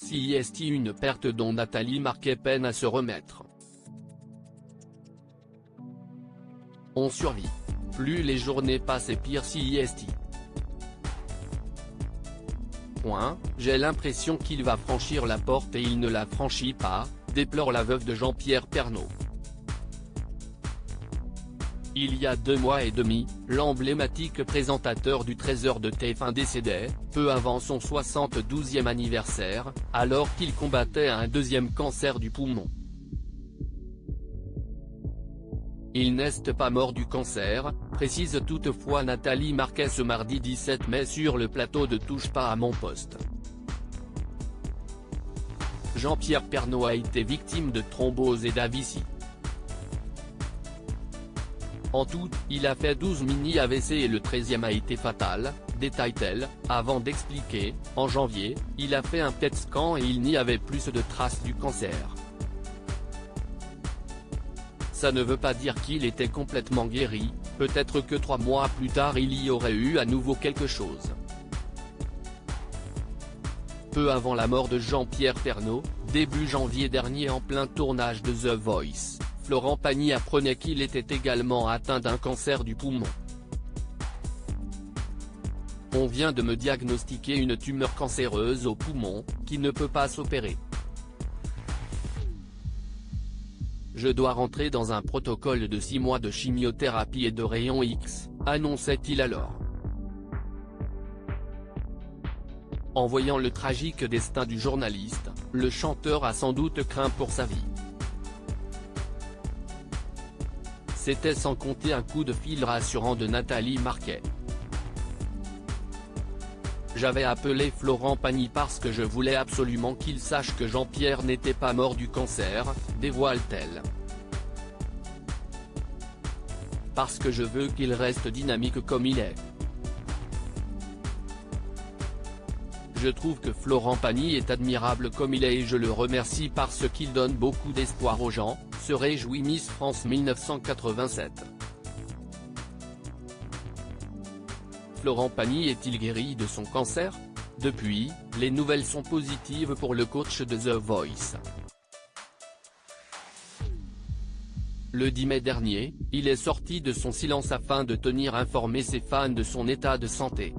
CIST, une perte dont Nathalie Marquet peine à se remettre. On survit. Plus les journées passent et pire CIST. J'ai l'impression qu'il va franchir la porte et il ne la franchit pas, déplore la veuve de Jean-Pierre Pernaut. Il y a 2 mois et demi, l'emblématique présentateur du Trésor de TF1 décédait, peu avant son 72e anniversaire, alors qu'il combattait un 2e cancer du poumon. Il n'est pas mort du cancer, précise toutefois Nathalie Marquet ce mardi 17 mai sur le plateau de Touche pas à mon poste. Jean-Pierre Pernaut a été victime de thrombose et d'AVC. En tout, il a fait 12 mini-AVC et le 13e a été fatal, détaille-t-elle, avant d'expliquer, en janvier, il a fait un PET scan et il n'y avait plus de traces du cancer. Ça ne veut pas dire qu'il était complètement guéri, peut-être que 3 mois plus tard il y aurait eu à nouveau quelque chose. Peu avant la mort de Jean-Pierre Pernaut, début janvier dernier en plein tournage de The Voice, Florent Pagny apprenait qu'il était également atteint d'un cancer du poumon. On vient de me diagnostiquer une tumeur cancéreuse au poumon, qui ne peut pas s'opérer. Je dois rentrer dans un protocole de 6 mois de chimiothérapie et de rayons X, annonçait-il alors. En voyant le tragique destin du journaliste, le chanteur a sans doute craint pour sa vie. C'était sans compter un coup de fil rassurant de Nathalie Marquet. J'avais appelé Florent Pagny parce que je voulais absolument qu'il sache que Jean-Pierre n'était pas mort du cancer, dévoile-t-elle. Parce que je veux qu'il reste dynamique comme il est. Je trouve que Florent Pagny est admirable comme il est et je le remercie parce qu'il donne beaucoup d'espoir aux gens, se réjouit Miss France 1987. Florent Pagny est-il guéri de son cancer? Depuis, les nouvelles sont positives pour le coach de The Voice. Le 10 mai dernier, il est sorti de son silence afin de tenir informés ses fans de son état de santé.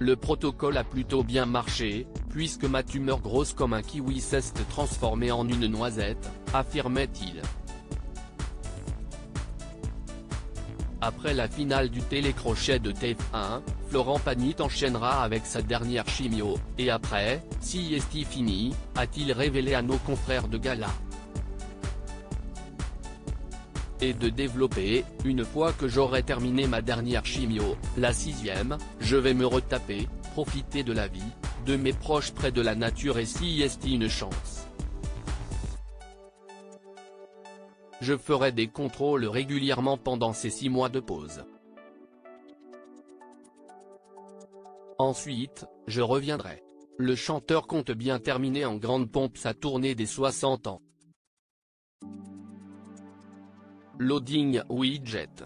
Le protocole a plutôt bien marché, puisque ma tumeur grosse comme un kiwi s'est transformée en une noisette, affirmait-il. Après la finale du télécrochet de TF1, Florent Pagny enchaînera avec sa dernière chimio, et après, CIST fini, a-t-il révélé à nos confrères de gala. Et de développer, une fois que j'aurai terminé ma dernière chimio, la 6e, je vais me retaper, profiter de la vie, de mes proches près de la nature et CIST une chance. Je ferai des contrôles régulièrement pendant ces 6 mois de pause. Ensuite, je reviendrai. Le chanteur compte bien terminer en grande pompe sa tournée des 60 ans. Loading Widget.